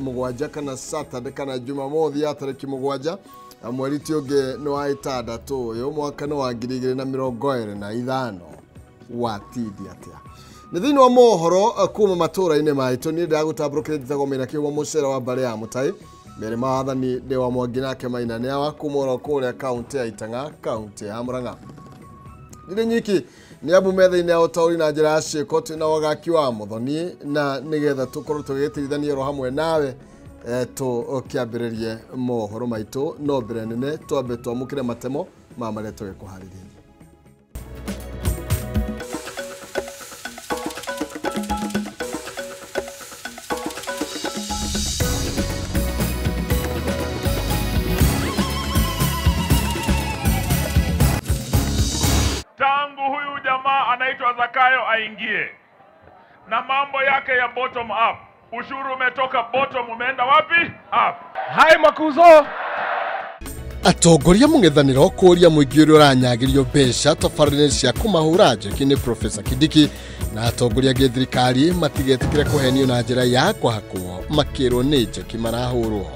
mugwanja kana Saturday kana Jumamothi ya tariki mugwanja mweri tioge no aitada to yo mwaka no wangirigire na 25 wa tidi atia nithini wa mohoro kuma matura ine maito ni ndagutabrokete tagomera kiwa mucera wa bare ya mutai mbere maathani de wa mwanginake maina ne wa kumoro kule county ya Itanga county ya Murang'a nire nyiki ni abu metha-ini ya utauri na njira ciiko twina wagaki wa muthoni na nigetha tukorwo tugitirithania ro hamwe nawe tukiambiririe mohoro maitu no mbere nene twambe twamukire matemo ma maria tugikuhariria. Tangu huyu jamaa anaitwa Zakayo aingie na mambo yake ya bottom up, ushuru umetoka bottom umeenda wapi? Up. Hai makuzo atongoria mung'ethaniro kuria muingi uri uranyagirio besha tafarine cia kumahuraje kini Professor Kindiki na atongoria githirikari matigetikire kuhenio na njira ya kwahakwo makiro nije kimarahurwo.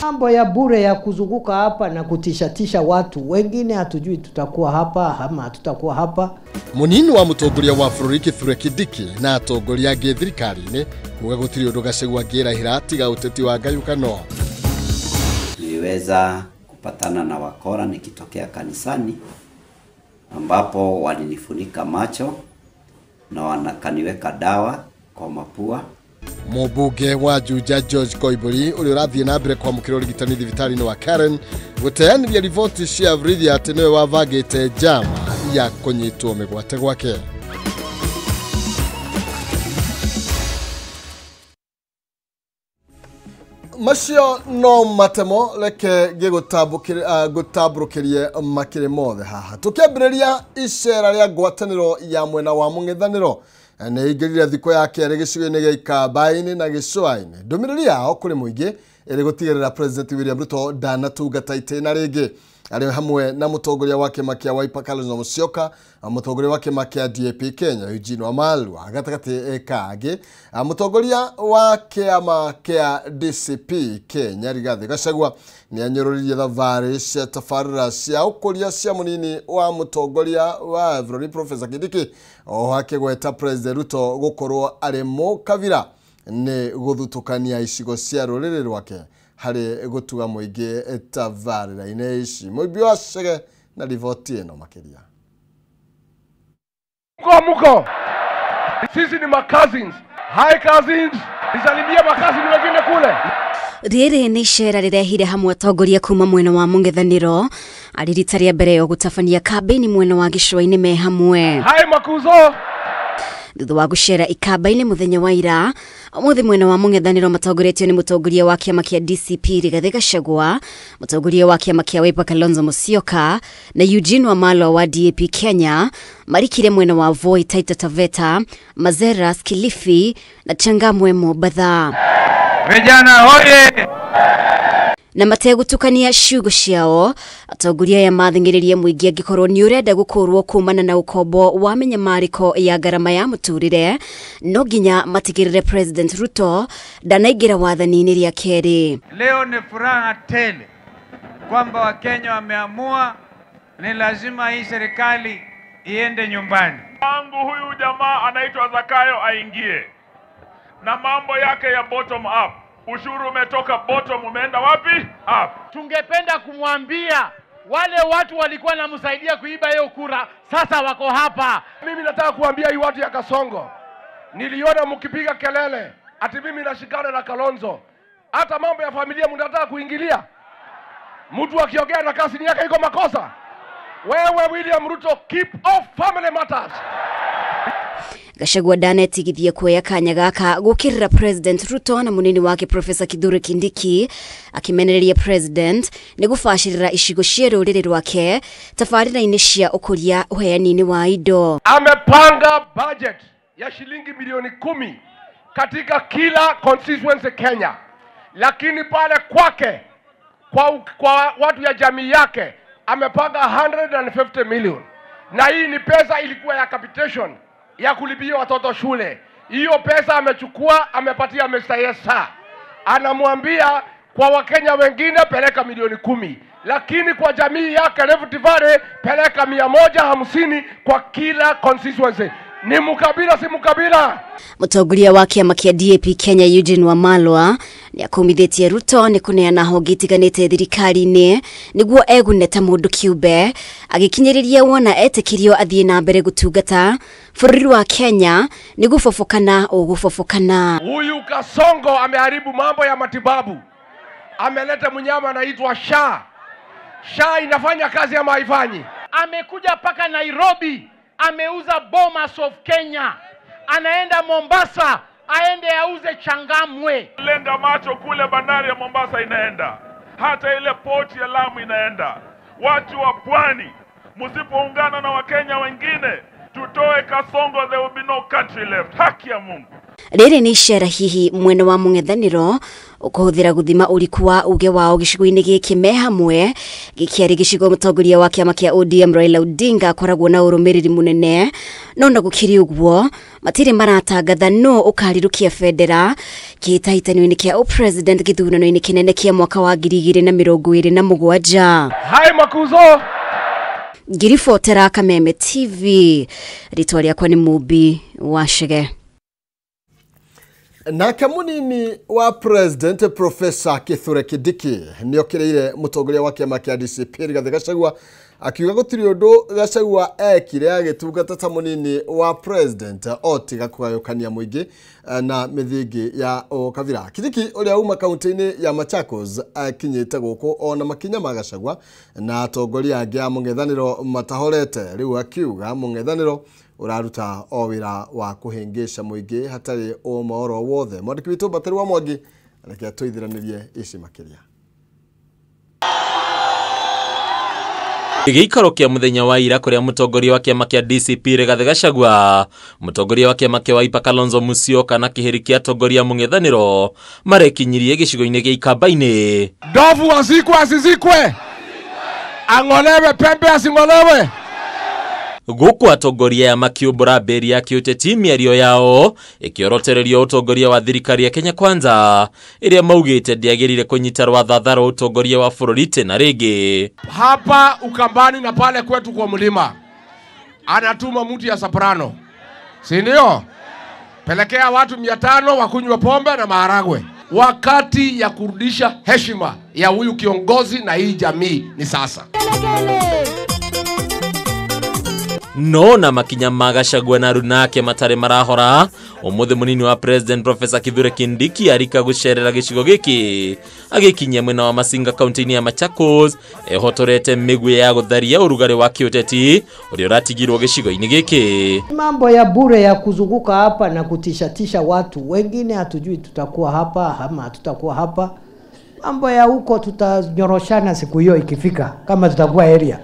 Mambo ya bure ya kuzunguka hapa na kutishatisha watu wengine, hatujui tutakuwa hapa ama hatutakuwa hapa. Munini wa mutongoria wa Floriki Kithure Kindiki na atongoria githirikari ni muga gutiri undu gacegwa ngirahira tiga uteti wa ngayukano. Niliweza kupatana na wakora nikitokea kanisani ambapo walinifunika macho na wanakaniweka dawa kwa mapua. Mubunge wa Juja George Koiburi uri urathie na mbere kwa mukiro rigitani thibitari-ini wa Karen guteaniria riboti cia vrithi ati niwe wavagite jama ya kunyitwo migwate gwake. Macio no matemo leke gutaburukirie makire mothe haha tukiambiriria icera ria ngwataniro ya mwena wa mung'ethaniro ne igirire thiko ya kere gicigo-ini gia Ikamba-ini na Gicũa-ini ndumiriri yao kuri muingi iri gutigirira President William Ruto ndanatungata itena ringi ari hamwe na mutongoria wake makia Wiper Kalonzo Musyoka, mutongoria wake makia DAP Kenya Eugene Wamalwa agatakati kage mutongoria wake makia DCP Kenya Rigathi Gachagua ni anyororirie thavari cia tafarira cia ukuria cia munini wa mutongoria wa Florida Professor Kindiki o hake gweta President Ruto gukorwo ari mukavira ni guthutukania icigo cia ruriri rwake hari gutuga muingi tavarira-ini ici muibio acege na rivoti ino makiria. Muko sisi ni cousins. Hi cousins, nisalimia cousins wengine kule. Riri ni icera rirehire hamwe atongoria kuma mwena wa mung'ethaniro ariritaria mbere yo gutafania kambeni mwena wa Gicũa-ini me hamwe. Hi makuzo thutha wa gucera Ikamba-ini muthenya wa ira umuthi mwena wa mung'ethaniro matongoretio ni mutongoria wa kiama kia DCP Rigathi Gachagua, mutongoria wa kiama kia Wiper Kalonzo Musyoka na Eugene Wamalwa wa DAP Kenya marikire mwena wa Voi Taita Taveta, Mazeras Kilifi na Changamwe Mombasa. Vijana hoye na mategutukania ciugo ciao atongoria ya mathingiririe muingi angikorwo ni urenda gukurwo kumana na ukombo wa menyamariko ya garama ya muturire no nginya matigirire President Ruto ndanaingira wathani-ini ria keri. Leo ni furaha tele kwamba Wakenya wameamua ni lazima hii serikali iende nyumbani. Tangu huyu jamaa anaitwa Zakayo aingie na mambo yake ya bottom up, ushuru umetoka bottom umeenda wapi? Up. Tungependa kumwambia wale watu walikuwa namsaidia kuiba hiyo kura sasa wako hapa. Mimi nataka kuambia hii watu ya Kasongo, niliona mkipiga kelele ati mimi nashikana na Kalonzo. Hata mambo ya familia mnataka kuingilia. Mtu akiongea na kasi yake iko makosa. Wewe William Ruto, keep off family matters. Gachagua ndanetigithia kuoya kanya gaka gukirira President Ruto na munini wake Professor Kithure Kindiki akimenereria President ni gubacirira icigo cia ruriri rwake tafarira-ini cia ukuria uheani-ini wa indo. Amepanga budget ya shilingi milioni 10 katika kila constituency Kenya, lakini pale kwake kwa watu ya jamii yake amepanga 150 million, na hii ni pesa ilikuwa ya capitation ya kulipia watoto shule. Hiyo pesa amechukua amepatia Mr. Yesa. anamwambia kwa Wakenya wengine peleka milioni 10, lakini kwa jamii yake Rift Valley peleka 150 kwa kila constituency. Ni mukabila si mukabila. Mutongoria wa kiama kia DAP Kenya Eugene Wamalwa ni akomithitie Ruto ni kuneana honge itiganite thirikari-ini niguo eguneta mundu kiumbe agikinyiriria wona etikirio athie na mbere gutungata bururi wa Kenya ni gufofokana o gufofokana. Huyu Kasongo ameharibu mambo ya matibabu. Ameleta mnyama anaitwa SHA. SHA inafanya kazi ama haifanyi? Amekuja paka Nairobi, ameuza Bomas of Kenya. Anaenda Mombasa, aende auze Changamwe. Lenga macho kule, bandari ya Mombasa inaenda, hata ile port ya Lamu inaenda. Watu wa pwani, msipoungana na Wakenya wengine, tutoe Kasongo, there will be no country left. Haki ya Mungu. Riri ni ishara hihi mwena wa mung'ethaniro ukuhuthira guthima uriku wa uge wao gicigo-ini giki me hamwe gikiari gicigo mutongoria wa kiama kia ODM Raila Odinga akoragwo na urumiriri munene no na gukiri uguo matiri maratangatha no ukarirukia federa gihitahitano-ini kia president githurano-ini kinene kia mwaka wa 2027. Hai makuzo Ngiribotera Kameme TV, ritwa riakwa ni Mubi wa Shege. Nake munini wa President Professor Kithure Kindiki niokireire mutongoria wa kiama kia DCP Rigathi Gachagua akiuga gutiri undu Gachagua ekire agitungata ta munini wa President otiga kugayukania muingi na mithingi ya Okavira. Kindiki uria uma kaunti-ini ya Machakos akinyite guku ona makinya ma Gachagua na atongoria angi a mung'ethaniro matahorete riu akiuga mung'ethaniro uraruta o wira wa kuhingisha muingi hatari o maoro wothe. Mwandiki witu Batari wa Mwangi reke tuithiranirie ici makiria. Gĩikaro kĩa muthenya wa ira kuria mutongoria wa kiama kia DCP Rigathi Gachagua, mutongoria wa kiama kia Wiper Kalonzo Musyoka na kihiri kia atongoria mung'ethaniro marekinyirie gĩcigo-ini gĩa Ikamba-ini. Ndovu asizikwe, ang'olewe pembe asing'olewe. Guku atongoria ya makiumbura mberi ya kiuteti miario yao ikiorotererio utongoria wa thirikari ya Kenya Kwanza iria maugite ndiagirire kunyita rwathathara utongoria wa bururi tena ringi. Hapa Ukambani na pale kwetu kwa mlima anatuma mtu ya soprano, si ndio? Pelekea watu 500 wakunywa pombe na maharagwe. Wakati ya kurudisha heshima ya huyu kiongozi na hii jamii ni sasa. No na makinya ma Gachagua na runake matare marahora umuthi munini wa President Professor Kithure Kindiki arika gucerera gicigo giki agikinya mwena wa Masinga kaunti-ini ya Machakos ehotorete migwe ya gutharia urugari wa kiuteti uria uratigirwo gicigo-ini giki. Mambo ya bure ya kuzunguka hapa na kutishatisha watu wengine, hatujui tutakuwa hapa ama hatutakuwa hapa. Mambo ya huko tutanyoroshana siku hiyo ikifika kama tutakuwa area.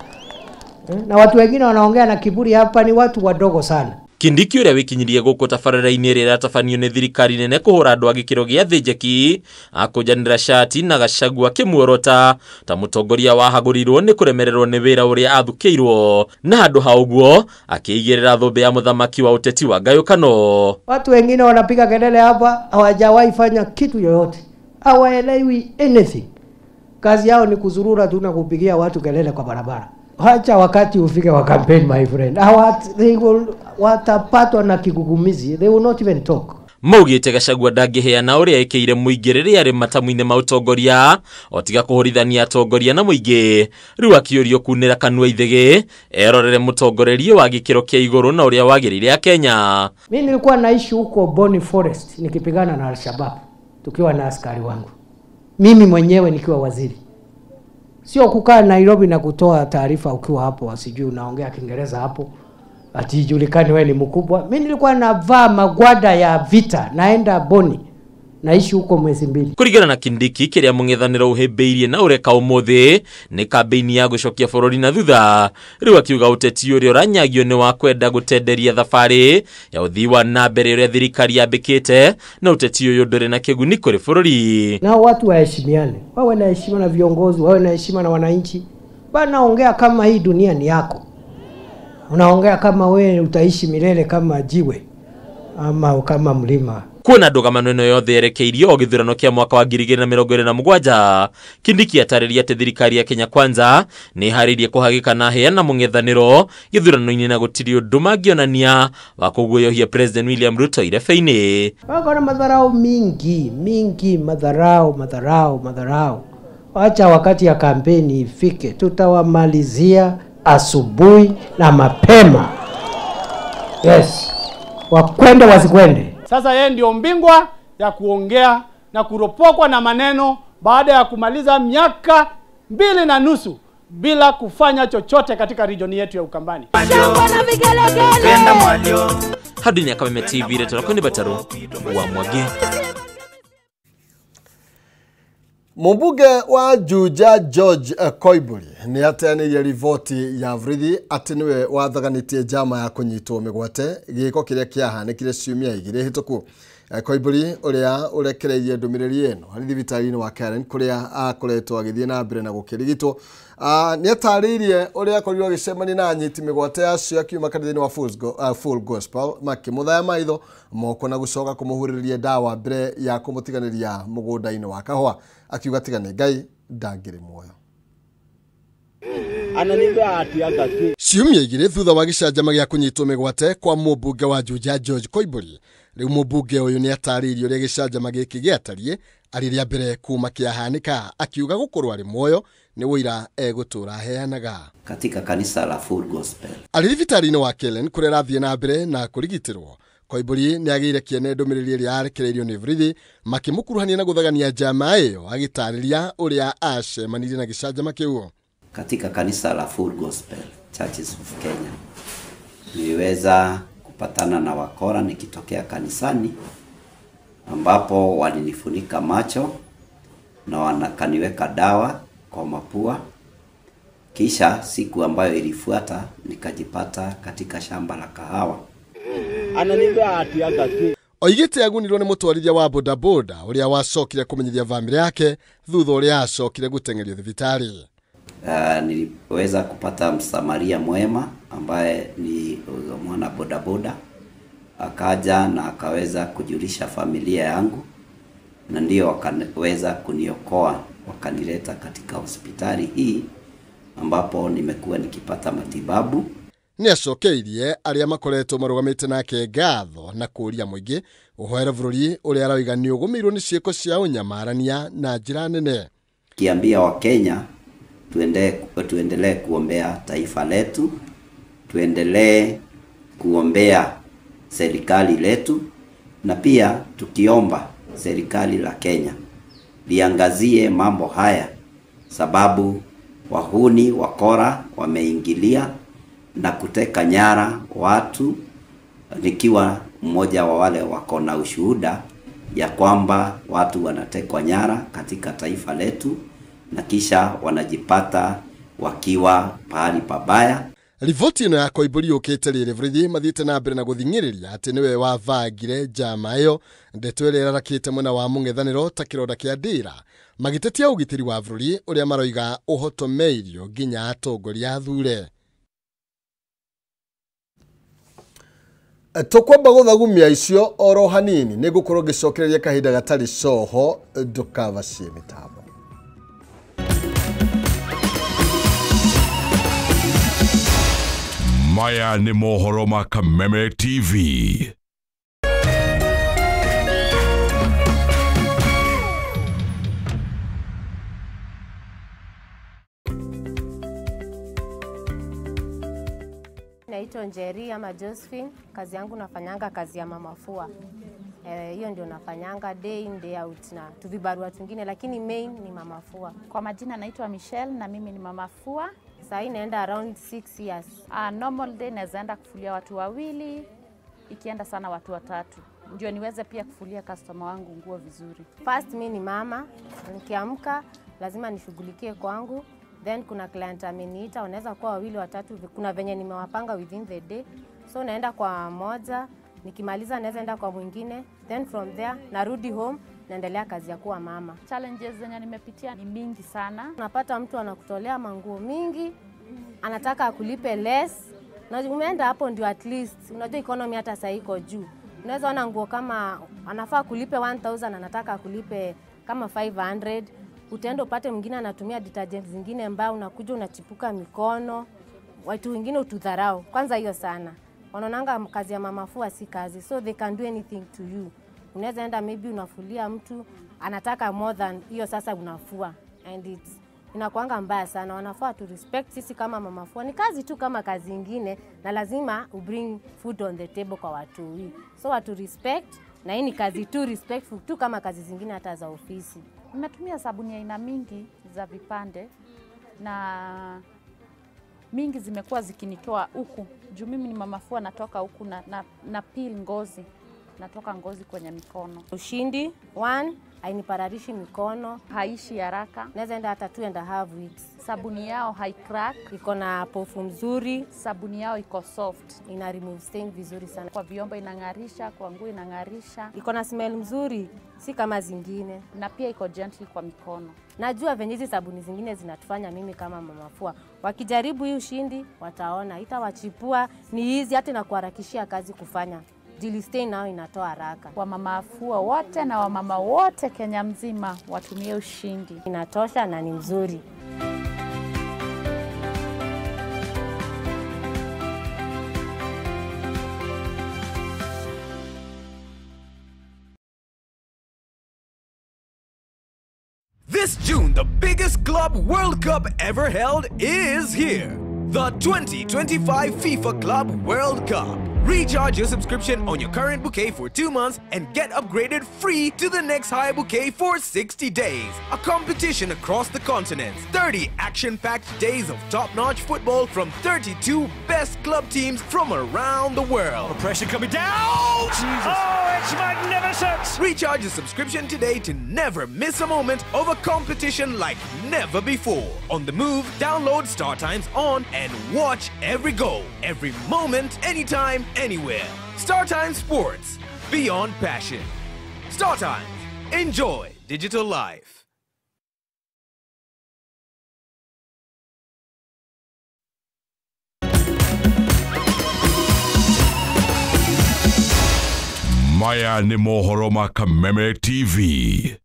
Na watu wengine wanaongea na kiburi hapa ni watu wadogo sana. Kindiki uria wikinyirie guku tabarara-ini rira tafanio ni thirikari nene kuhura andu a gikiro gia thijeki akujanira shati na Gachagua kimuorota ta mutongoria wa hagurirwo ni kuremererwo ni wira uria athukiirwo na handu ha uguo akiigirira thumbe ya muthamaki wa uteti wa ngayukano. Watu wengine wanapiga kelele hapa hawajawahi fanya kitu yoyote, hawaelewi anything. Kazi yao ni kuzurura tu na kupigia watu kelele kwa barabara. Hacha wakati ufike wa campaign my friend, watapatwa na kigugumizi, they will not even talk. Maugite Gachagua ndangĩheana uria ekeire muingi riria ari matamu-ini ma utongoria otiga kuhorithania atongoria na muingi riu akiurio kunira kanua ithege erorere mutongorerie wa gikiro kia iguru na uria wagirire ya Kenya. Mimi nilikuwa naishi huko Boni Forest nikipigana na Al-Shabaab tukiwa na askari wangu, mimi mwenyewe nikiwa waziri. Sio kukaa Nairobi na kutoa taarifa ukiwa hapo asijui unaongea Kiingereza hapo ati julikani wewe ni mkubwa. Mimi nilikuwa navaa magwada ya vita naenda Boni, naishi huko mwezi 2. Kurigana na Kindiki kiria mung'ethaniro uhimbiirie na ureka umuthi ni kampeni ya gucokia bururi na thutha riu akiuga uteti uria uranyagio ni wa kwenda gutenderia thabari ya uthii wa na mbere uria thirikari yambikite na uteti uyu nduri na kiguni kuri bururi. Na watu waheshimiane, wawe na heshima na viongozi, wawe na heshima na wananchi. Bana ongea kama hii dunia ni yako, unaongea kama wewe utaishi milele kama jiwe ama kama mlima. Kuona ndugamano ĩno yothe yerekeirio o gĩthurano kĩa mwaka wa 2027, Kindiki atarĩria atĩ thirikari ya Kenya Kwanza nĩ harĩirie kũhagĩka na heana mũng'ethanĩro gĩthurano-inĩ na gũtirĩ ũndũ mangĩonania wa kũguoyohia President William Ruto irebe-inĩ. Wako na madharau mingi, madharau. Wacha wakati ya kampeni ifike, tutawamalizia asubuhi na mapema. Yes, wakwende wasikwende. Sasa yeye ndio mbingwa ya kuongea na kuropokwa na maneno baada ya kumaliza miaka 2.5 bila kufanya chochote katika region yetu ya Ukambani. Hadi ni Kameme TV leto lako ni Bataro wa Mwage. Mbunge wa Juja George Koimburi ni ateanĩirie riboti ya Vrithi atĩ niwe wathaganitie jama ya kũnyitwo mĩgwate gĩko kĩrĩa kĩahanĩkire ciumia 2 hĩtũku. Koimburi ũrĩa ũrekereirie ndũmĩrĩri ĩno harĩ thibitarĩ-inĩ wa Karen kũrĩa akoretwo agĩthiĩ na mbere na gũkĩrigitwo. Nĩ atarĩirie ũrĩa akorirwo agĩcemania na anyiti mĩgwate acio akiuma kanitha-inĩ wa Full Gospel makĩmũthaya maitho moko na gũcoka kũmũhurĩria ndawa mbere ya kũmũtiganĩria mũgũnda-inĩ wa kahũa, akiuga tigane Ngai ndangĩrĩ muoyo. Ciumia 2 thutha wa gĩcanjama gĩa kũnyitwo mĩgwate kwa mũmbunge wa Juja George Koimburi, rĩu mũmbunge ũyũ nĩ atarĩirie ũrĩa gĩcanjama gĩkĩ gĩatariĩ arĩ rĩa mbere kuma kĩahanĩka, akiuga gũkorwo arĩ muoyo nĩ wĩra egũtũra heanaga katika kanisa la Full Gospel. Arĩ thibitarĩ-inĩ wa Kellen kũrĩa arathiĩ na mbere na kũrigitĩrwo. Koimburi nĩ agĩire kĩene ndũmĩrĩri ĩrĩa yarekereirio nĩ Vrithi makĩmũkuruhania na gũthagania jama ĩyo, agĩtarĩria ũrĩa acemanirie na gĩcanjama kĩu. Katika kanisa la Full Gospel Churches of Kenya niliweza kupatana na wakora nikitokea kanisani, ambapo walinifunika macho na wanakaniweka dawa kwa mapua. Kisha siku ambayo ilifuata nikajipata katika shamba la kahawa. Oigĩte agunirwo nĩ mũtwarithia wa bodaboda ũrĩa wacokire kũmenyithia famĩlĩ yake thutha ũrĩa acokire gũteng'erio thibitarĩ. Niliweza kupata msamaria mwema ambaye ni mwana bodaboda, akaja na akaweza kujulisha familia yangu, na ndio wakaweza kuniokoa, wakanileta katika hospitali hii ambapo nimekuwa nikipata matibabu. Nĩ acokeirie arĩa makoretwo marũgamĩte nake ngatho na kũria mũingĩ ũhoere bũrũri ũrĩa aroiga nĩ ũgũmĩirwo nĩ ciĩko cia ũnyamarania na njĩra nene. Kiambia wa Kenya tuendelee kuombea taifa letu, tuendelee kuombea serikali letu, na pia tukiomba serikali la Kenya liangazie mambo haya, sababu wahuni wakora wameingilia na kuteka nyara watu, nikiwa mmoja wa wale wako na ushuhuda ya kwamba watu wanatekwa nyara katika taifa letu na kisha wanajipata wakiwa pahali pabaya. Riboti ĩno ya Koimburi yũkĩte rĩrĩ Vrithi mathiĩte na mbere na gũthing'ĩrĩria atĩ nĩwe wavangire jama ĩyo. Ndeto ĩrĩa ĩrarakĩte mwena wa mũng'ethanĩro ta kĩronda kĩa ndĩra, magĩtetia ũgitĩri wa bũrũri ũrĩa maroiga ũhotomeirio nginya atongoria athure. Tukwamba gũthagumia icio oro hanini nĩ gũkorwo ngĩcokereria kahinda gatarĩ coho, ndũkavacie mĩtambo. Maya ni mohoro ma Kameme TV. Naitwa Njeri ama Josephine, kazi yangu nafanyanga kazi ya mamafua. Hiyo ndio nafanyanga day in day out na tuvibarua tungine, lakini main ni mamafua. Kwa majina naitwa Michelle na mimi ni mamafua. Sasa inaenda around 6 years. Normal day nazaenda kufulia watu 2, ikienda sana watu 3. Ndio niweze pia kufulia customer wangu nguo vizuri. First mimi ni mama, nikiamka lazima nishughulikie kwangu. Then kuna client ameniita, wanaweza kuwa 2 3, kuna venye nimewapanga within the day. So naenda kwa moja, nikimaliza naweza enda kwa mwingine, then from there narudi home naendelea kazi ya kuwa mama. Challenges zenye nimepitia ni mingi sana. Unapata mtu anakutolea manguo mingi, anataka akulipe less. Na umeenda hapo ndio at least, unajua economy hata sasa iko juu. Unaweza ona nguo kama anafaa kulipe 1000 anataka kulipe kama 500. Utaenda upate mwingine anatumia detergent zingine mbao, unakuja unachipuka mikono. Watu wengine utudharau. Kwanza hiyo sana. Wanaonanga kazi ya mamafua si kazi. So they can do anything to you. Unaweza enda maybe unafulia mtu anataka more than hiyo, sasa unafua. And inakuanga mbaya sana. Wanafaa to respect sisi kama mamafua. Ni kazi tu kama kazi nyingine na lazima bring food on the table kwa watu hii. So watu respect, na hii ni kazi tu respectful tu kama kazi zingine hata za ofisi. Nimetumia sabuni aina mingi za vipande na mingi zimekuwa zikinitoa huku. Juu mimi ni mamafua, natoka huku na peel ngozi. Natoka ngozi kwenye mikono. Ushindi 1 hainipararishi mikono, haishi haraka. Naweza enda hata 2.5 weeks. Sabuni yao haicrack, iko na pofu mzuri, sabuni yao iko soft, ina remove stain vizuri sana. Kwa vyombo inangarisha, kwa nguo inangarisha. Iko na smell mzuri, si kama zingine. Na pia iko gentle kwa mikono. Najua venye hizi sabuni zingine zinatufanya mimi kama mamafua. Wakijaribu hii Ushindi wataona itawachipua, ni hizi hata na kuharakishia kazi kufanya. Stain nao inatoa haraka. Kwa mamafua wote na wamama wote Kenya mzima watumie Ushindi. Inatosha na ni mzuri. This June, the biggest Club World Cup ever held is here. The 2025 FIFA Club World Cup. Recharge your subscription on your current bouquet for 2 months and get upgraded free to the next high bouquet for 60 days. A competition across the continent. 30 action-packed days of top-notch football from 32 best club teams from around the world. The pressure coming down! Jesus. Oh, it's magnificent! Recharge your subscription today to never miss a moment of a competition like never before. On the move, download StarTimes on and watch every goal, every moment, anytime, anywhere. StarTimes Sports, beyond passion. StarTimes, enjoy digital life. Maya ni mohoro ma Kameme TV.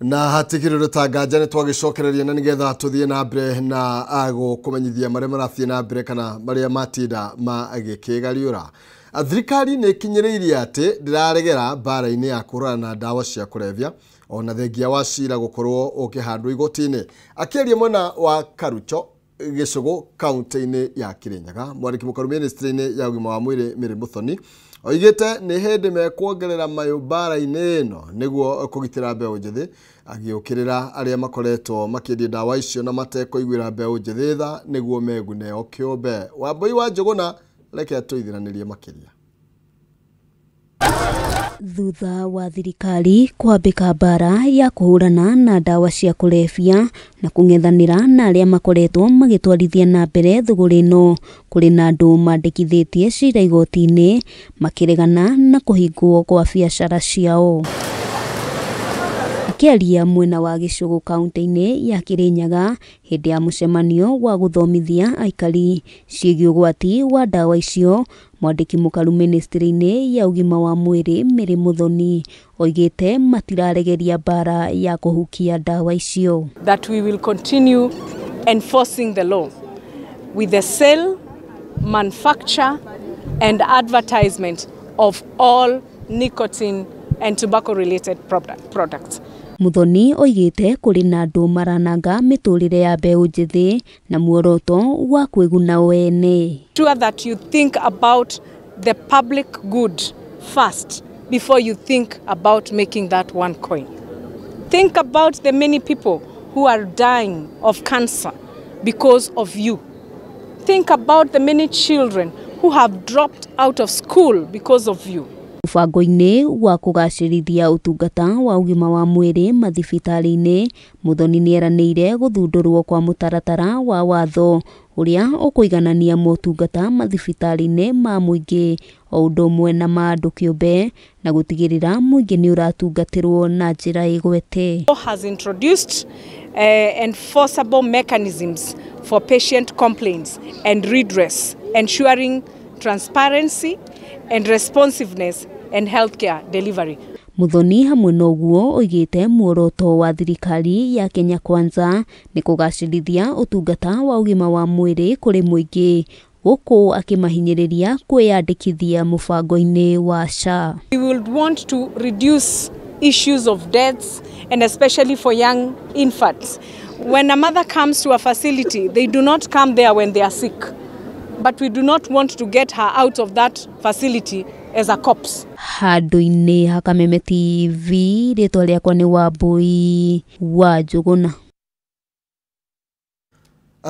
Na hatikiriro tangaja ni twagicokereria na nigetha tuthie na mbere na ago kumenyithia maria marathie na mbere kana maria matinda magikigariura. Thirikari ni kinyiriirie ati ndiraregera bara-ini ya kurana na dawa cia kulevya ona thengia wa cira gukorwo ukihandwo igoti-ini. Akiaria mwena wa Karucho Gicugu kaunti-ini ya Kirinyaga, mwariki mukuru ministry-ini ya ugima wa mwiri Mary Muthoni oigite ni hindi mekwongerera mayo bara-ini ino niguo kugitira mbeu njithi, agiukirira aria makoretwo makiendia dawa icio na matekoiguira mbeu njithi tha niguo megune o kiumbe. Wambui wa Njuguna reke tuithiranirie makiria. Thutha wa thirikari kwambika bara ya kuhurana na dawa cia kulevya na kung'ethanira na aria makoretwo magitwarithia na mbere thuguri ino, kuri na andu mandikithitie cira igoti-ini makiregana na kuhingwo kwa biacara ciao. Akiaria mwena wa Gicugu kaunti-ini ya Kirinyaga hindi ya mucemanio wa guthomithia aikari ciĩgiĩ ũgwati wa dawa icio, mwandiki mukaru ministry-ini ya ugima wa mwiri Mary Muthoni oigite matiraregeria bara ya kuhukia dawa icio. That we will continue enforcing the law with the sale, manufacture and advertisement of all nicotine and tobacco related products. Muthoni oigite kuri na andu marananga miturire ya mbeu njithi na muoroto wa kwiguna wene. Sure that you think about the public good first before you think about making that one coin. Think about the many people who are dying of cancer because of you. Think about the many children who have dropped out of school because of you. Mubango-ini wa kugacirithia utungata wa ugima wa mwiri mathibitari-ini, Muthoni nieranĩire guthundurwo kwa mutaratara wa watho uria ukuiganania motungata mathibitari-ini ma muingi o undu umwe na ma andu kiumbe na gutigirira muingi ni uratungatirwo na njira igwete. Has introduced enforceable mechanisms for patient complaints and redress, ensuring transparency and responsiveness and healthcare delivery. Muthoni hamwe noguo oigite muoroto wa thirikari ya Kenya Kwanza ni kugacirithia utungata wa ugima wa mwiri kuri muingi guku akimahinyiriria kwiyandikithia mubango-ini wa SHA. We would want to reduce issues of deaths and especially for young infants. When a mother comes to a facility, they do not come there when they are sick. But we do not want to get her out of that facility as a corpse. Handu-ini ha Kameme TV, ritwa riakwa ni Wambui wa Njuguna.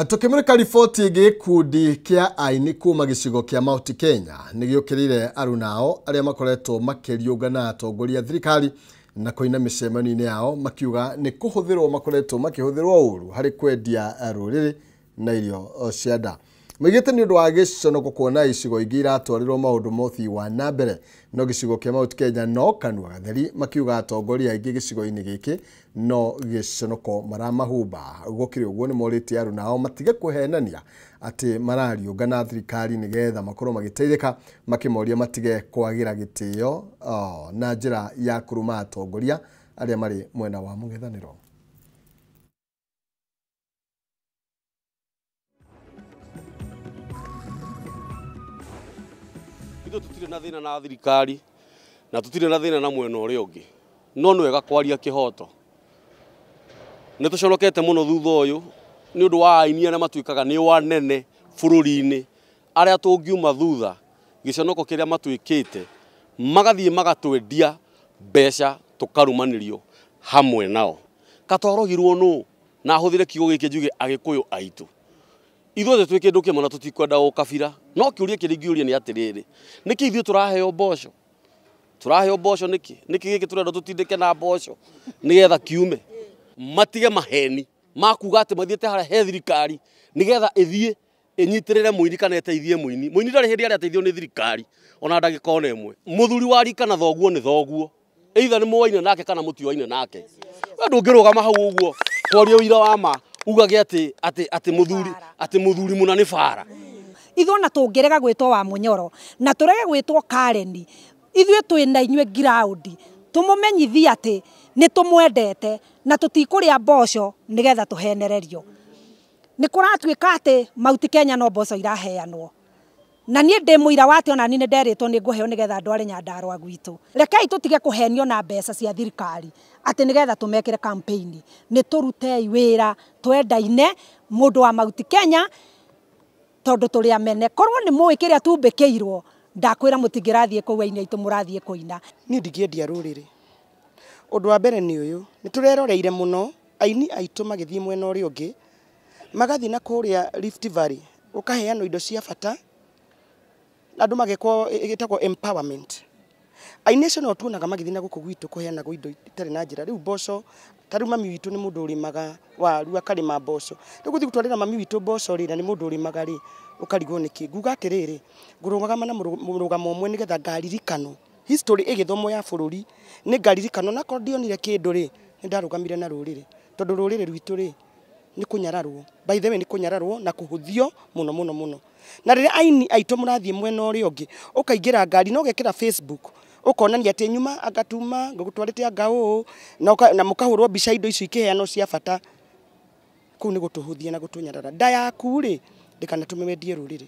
Tukimurika riboti gikundi kia aini kuma gicigo kia Mount Kenya nigiukirire arunao aria makoretwo makiriungana atongoria thirikari na koina micemani-ini yao makiuga ni kuhuthirwo makoretwo makihuthirwo uru hari kwendia ruriri na irio cia nda. Mwigite ni undu wa giconoko kuona icigo ingi iratwarirwo maundu mothi wa nambere no gicigo kia Mount Kenya no kanua gatheri makiuga atongoria ingi gicigo-ini giki no giconoko maramahumba gukiri uguo ni morite aru nao matige kuhenania ati marariungana thirikari nigetha makorwo magiteithika makimoria matige kwagira gitio na njira ya kuruma atongoria aria mari mwena wa mung'ethaniro. Tutire na thina na thirikari na tutire na thina na mwena uria ungi no nwega kwaria kihoto ni tuconokete muno thutha uyu ni undu wa aini na matuikaga ni wanene bururi-ini aria tungiuma thutha giconoko kiria matuikite magathie magatwendia mbeca tukarumanirio hamwe nao katorogirwo no na huthire kigo giki njuge agikuyu aitu ithuothe twi kindu kimwe na tutikwenda ukabira no kiuria kiringiuria ni atiriri niki ithuĩ turaheo mboco niki giki turenda tutindike na mboco nigetha kiume matige maheni makuga ati mathiete haria he thirikari nigetha ithie inyitirire muini kana eteithie muini ndari hindi aria ateithio ni thirikari ona ndagika ona imwe muthuri wa rika na thoguo ni thoguo either ni muwaine nake kana mutiwaine nake we ndungirugama hau uguo kwaria uira wa ma ugage ati muthuri muna ni bara ithona tungirega gwitwo wa Munyoro na turege gwitwo Kareni ithuĩ twina inywe ground tumumenyithia ati ni tumwendete na tutikuria mboco nigetha tuhenererio ni kuratuika ati Mount Kenya no mboco iraheanwo na nie ndi muira wati ona ni nderitwo ni nguheo nigetha ndware Nyandarua gwitu rekei tutige kuhenio na mbeca cia thirikari ati nigetha tumekire campaign ni turute wira twendaine mundu wa Mount Kenya tondu turi amene korwo ni muwi kiria tumbikiirwo ndakwira mutingirathie kuwaine itu murathie kuina ni ndigiendia ruriri undu wa mbere ni uyu ni tureroreire muno aini aitu magithie mwena uri ungi magathi na kuria Rift Valley ukaheano indo cia bata andu magekwo gitagwo empowerment aini cio no tuonaga magithie na guku gwitu kuheana indo itari na njira riu mboco tari mami witu ni mundu urimaga waru akarima mboco tuguthi gutwarira mami witu mboco ri na ni mundu urimaga ri ukarigwo niki nguga atiriri ngurugama na murugamo umwe nigetha ngaririkano history igithomo ya bururi ni ngaririkano na kondionire kindu ri ni ndarugamire na ruriri tondu ruriri rwitu ri ni kunyararwo by the way ni kunyararwo na kuhuthio muno na rire aini aitu murathie mwena uri ungi ukaingira ngari no gekira Facebook ukonania ati nyuma agatuma ngugutwarite angao na mukahurwo mbica indo icio ikiheano cia bata kuu ni gutuhuthia na gutunyarara nda yaku ri ndikana tumemendie ruriri.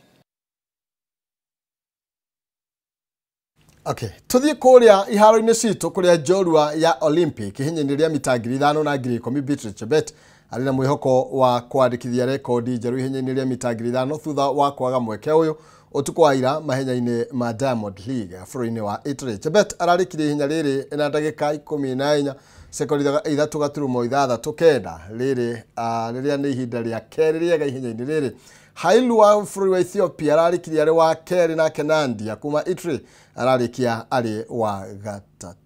Okay, tuthie kuria iharo-ini citu kuria njorua ya Olympic hinyini ria mita 5,000 na 10,000 Beatrice Chebet ari na mwihoko wa kwandikithia rekodi njeru hinyini ria mita 5,000 thutha wa kwaga mweke uyu utuku wa ira mahenya-ini ma Diamond League bũrũri-inĩ wa Italy. Chebet ararikirie hinya riri na ndagika 14 sekondi 3.69 riria ni ihinda ria keri riega ihinya-ini riri. Hailu wa bũrũri wa Ethiopia ararikirie ari wa keri na Kenandia kuma Italy ararikia ari wa gatatu.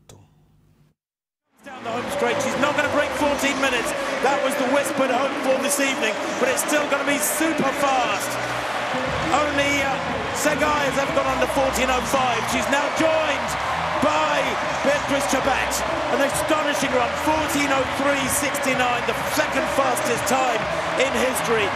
Down the home straight, she's not going to break 14 minutes. That was the whispered hope for this evening, but it's still going to be super fast. Only Segai has ever gone under 14.05. She's now joined by Beatrice Chebet. An astonishing run, 14.03.69, the second fastest time in history.